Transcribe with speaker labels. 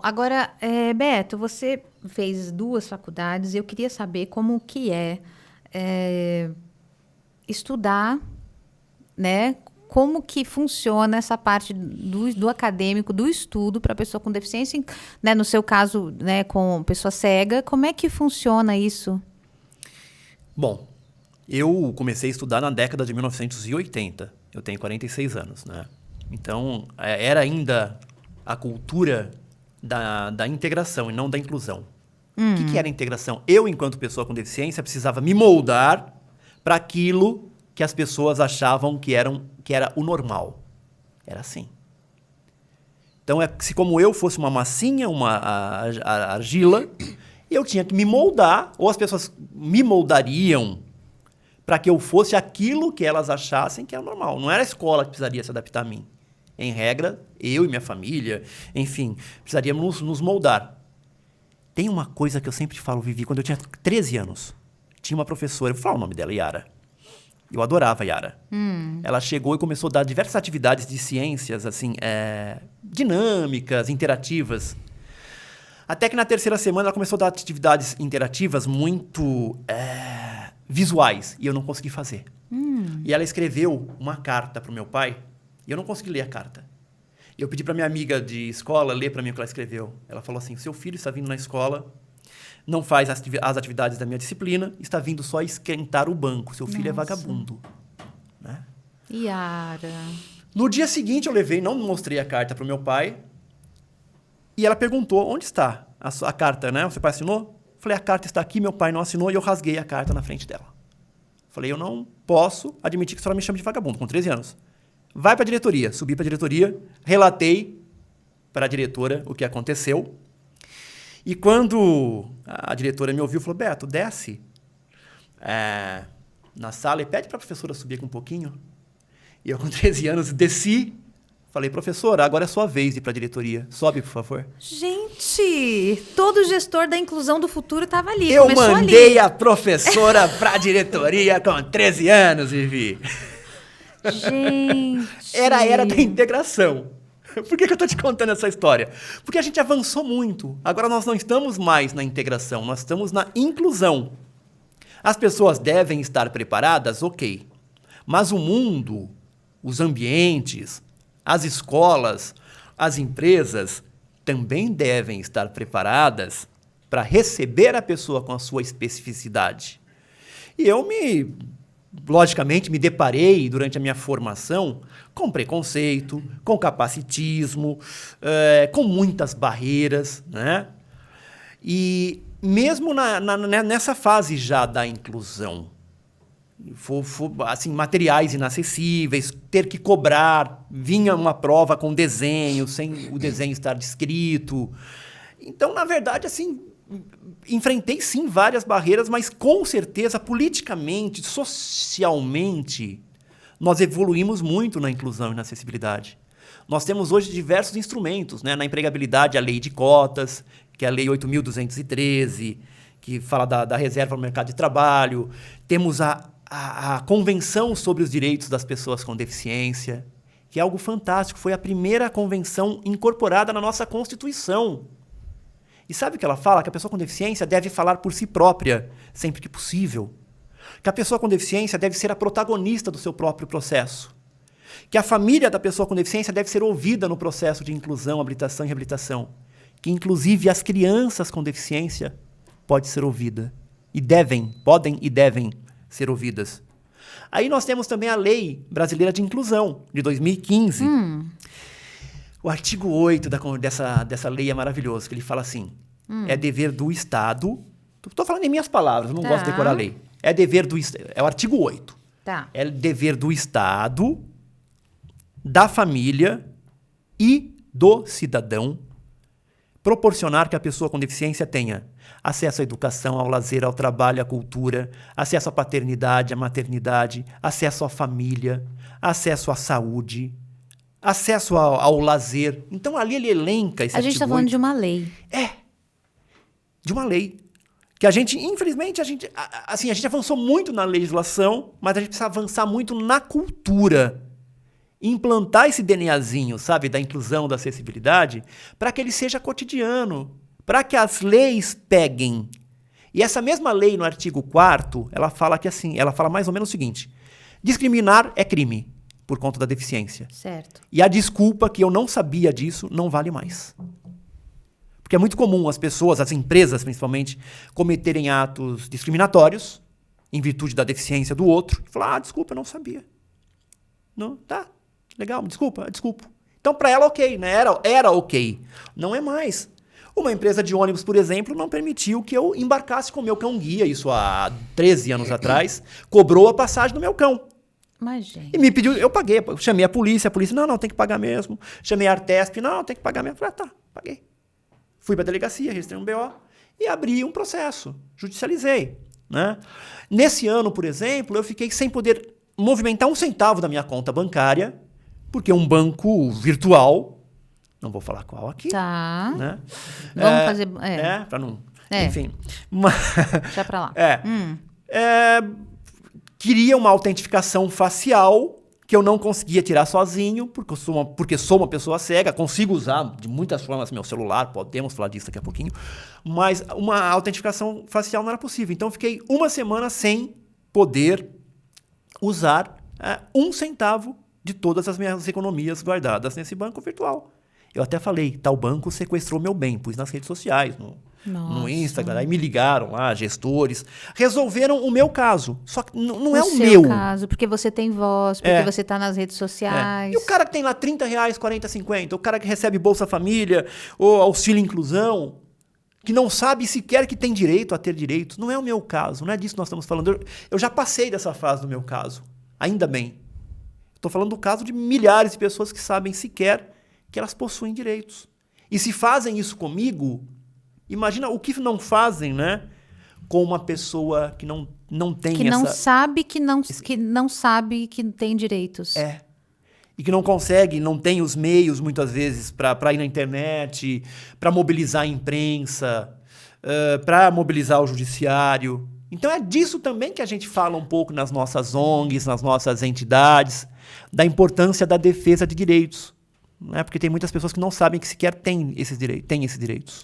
Speaker 1: Agora, Beto, você fez 2 faculdades e eu queria saber como que é, estudar, né? Como que funciona essa parte do acadêmico, do estudo para pessoa com deficiência, né? No seu caso, né, com pessoa cega, como é que funciona isso?
Speaker 2: Bom, eu comecei a estudar na década de 1980. Eu tenho 46 anos, né? Então, era ainda a cultura da integração e não da inclusão. O que era integração? Eu, enquanto pessoa com deficiência, precisava me moldar para aquilo que as pessoas achavam que era o normal. Era assim. Então, se como eu fosse uma massinha, a argila, eu tinha que me moldar, ou as pessoas me moldariam para que eu fosse aquilo que elas achassem que era normal. Não era a escola que precisaria se adaptar a mim. Em regra, eu e minha família, enfim, precisaríamos nos moldar. Tem uma coisa que eu sempre falo, Vivi, quando eu tinha 13 anos, tinha uma professora, eu vou falar o nome dela, Yara. Eu adorava a Yara. Ela chegou e começou a dar diversas atividades de ciências, assim, dinâmicas, interativas. Até que na terceira semana ela começou a dar atividades interativas muito visuais, e eu não consegui fazer. E ela escreveu uma carta para o meu pai, e eu não consegui ler a carta. Eu pedi para minha amiga de escola ler para mim o que ela escreveu. Ela falou assim, seu filho está vindo na escola, não faz as atividades da minha disciplina, está vindo só esquentar o banco. Seu filho é vagabundo. Né?
Speaker 1: Yara.
Speaker 2: No dia seguinte eu levei, não mostrei a carta para o meu pai, e ela perguntou, onde está a carta, né? O seu pai assinou? Falei, a carta está aqui, meu pai não assinou, e eu rasguei a carta na frente dela. Falei, eu não posso admitir que a senhora me chame de vagabundo, com 13 anos. Vai para a diretoria. Subi para a diretoria, relatei para a diretora o que aconteceu. E quando a diretora me ouviu, falou, Beto, desce na sala e pede para a professora subir aqui um pouquinho. E eu, com 13 anos, desci. Falei, professora, agora é sua vez de ir para a diretoria. Sobe, por favor.
Speaker 1: Gente, todo gestor da inclusão do futuro estava ali.
Speaker 2: Eu
Speaker 1: começou
Speaker 2: mandei
Speaker 1: ali.
Speaker 2: a professora para a diretoria com 13 anos, Vivi.
Speaker 1: Gente.
Speaker 2: Era a era da integração. Por que eu estou te contando essa história? Porque a gente avançou muito. Agora nós não estamos mais na integração, nós estamos na inclusão. As pessoas devem estar preparadas? Ok. Mas o mundo, os ambientes, as escolas, as empresas também devem estar preparadas para receber a pessoa com a sua especificidade. E eu logicamente, me deparei durante a minha formação com preconceito, com capacitismo, com muitas barreiras, né? E mesmo nessa fase já da inclusão, assim, materiais inacessíveis, ter que cobrar, vinha uma prova com desenho, sem o desenho estar descrito. Então, na verdade, assim, enfrentei sim várias barreiras, mas com certeza, politicamente, socialmente, nós evoluímos muito na inclusão e na acessibilidade. Nós temos hoje diversos instrumentos, né? Na empregabilidade, a lei de cotas, que é a lei 8.213, que fala da reserva no mercado de trabalho. Temos a Convenção sobre os Direitos das Pessoas com Deficiência, que é algo fantástico. Foi a primeira convenção incorporada na nossa Constituição. E sabe o que ela fala? Que a pessoa com deficiência deve falar por si própria, sempre que possível. Que a pessoa com deficiência deve ser a protagonista do seu próprio processo. Que a família da pessoa com deficiência deve ser ouvida no processo de inclusão, habilitação e reabilitação. Que, inclusive, as crianças com deficiência podem ser ouvidas. Podem e devem ser ouvidas. Aí nós temos também a Lei Brasileira de Inclusão, de 2015. O artigo 8 dessa lei é maravilhoso, que ele fala assim, é dever do Estado... Estou falando em minhas palavras, eu não gosto de decorar a lei. É o artigo 8.
Speaker 1: Tá.
Speaker 2: É dever do Estado, da família e do cidadão proporcionar que a pessoa com deficiência tenha acesso à educação, ao lazer, ao trabalho, à cultura, acesso à paternidade, à maternidade, acesso à família, acesso à saúde, acesso ao lazer. Então, ali ele elenca esse
Speaker 1: A gente está falando de uma lei.
Speaker 2: De uma lei. Que a gente, infelizmente, a gente avançou muito na legislação, mas a gente precisa avançar muito na cultura. implantar esse DNAzinho, sabe, da inclusão, da acessibilidade, para que ele seja cotidiano, para que as leis peguem. E essa mesma lei, no artigo 4º, ela fala que assim, ela fala mais ou menos o seguinte: discriminar é crime por conta da deficiência.
Speaker 1: Certo.
Speaker 2: E a desculpa que eu não sabia disso não vale mais. Porque é muito comum as pessoas, as empresas principalmente, cometerem atos discriminatórios em virtude da deficiência do outro e falar: desculpa, eu não sabia. Não, tá, legal, desculpa. Então, para ela, ok, né? Era ok. Não é mais. Uma empresa de ônibus, por exemplo, não permitiu que eu embarcasse com o meu cão-guia, isso há 13 anos atrás, cobrou a passagem do meu cão.
Speaker 1: Mas, gente...
Speaker 2: E me pediu, eu paguei, chamei a polícia, não, tem que pagar mesmo. Chamei a Artesp, não, tem que pagar mesmo. Falei: tá, paguei. Fui para a delegacia, registrei um BO e abri um processo, judicializei, né? Nesse ano, por exemplo, eu fiquei sem poder movimentar um centavo da minha conta bancária, porque um banco virtual, não vou falar qual aqui,
Speaker 1: Tá.
Speaker 2: né?
Speaker 1: Vamos fazer...
Speaker 2: Para não...
Speaker 1: É.
Speaker 2: Enfim.
Speaker 1: Deixa pra lá.
Speaker 2: Queria uma autentificação facial que eu não conseguia tirar sozinho, porque sou uma pessoa cega, consigo usar de muitas formas meu celular, podemos falar disso daqui a pouquinho, mas uma autentificação facial não era possível. Então, eu fiquei uma semana sem poder usar um centavo de todas as minhas economias guardadas nesse banco virtual. Eu até falei: tal banco sequestrou meu bem, pus nas redes sociais, no Instagram, aí me ligaram lá, gestores, resolveram o meu caso. Só que não é o meu.
Speaker 1: O seu caso, porque você tem voz, porque você está nas redes sociais.
Speaker 2: E o cara que tem lá R$30, 40, 50, o cara que recebe Bolsa Família ou Auxílio Inclusão, que não sabe sequer que tem direito a ter direitos, não é o meu caso, não é disso que nós estamos falando. Eu já passei dessa fase do meu caso, ainda bem. Estou falando do caso de milhares de pessoas que sabem sequer que elas possuem direitos. E se fazem isso comigo, imagina o que não fazem, né, com uma pessoa que não tem
Speaker 1: que
Speaker 2: essa...
Speaker 1: não sabe que não sabe que tem direitos.
Speaker 2: E que não consegue, não tem os meios, muitas vezes, para ir na internet, para mobilizar a imprensa, para mobilizar o judiciário. Então é disso também que a gente fala um pouco nas nossas ONGs, nas nossas entidades, da importância da defesa de direitos. Né? Porque tem muitas pessoas que não sabem que sequer têm esses direitos.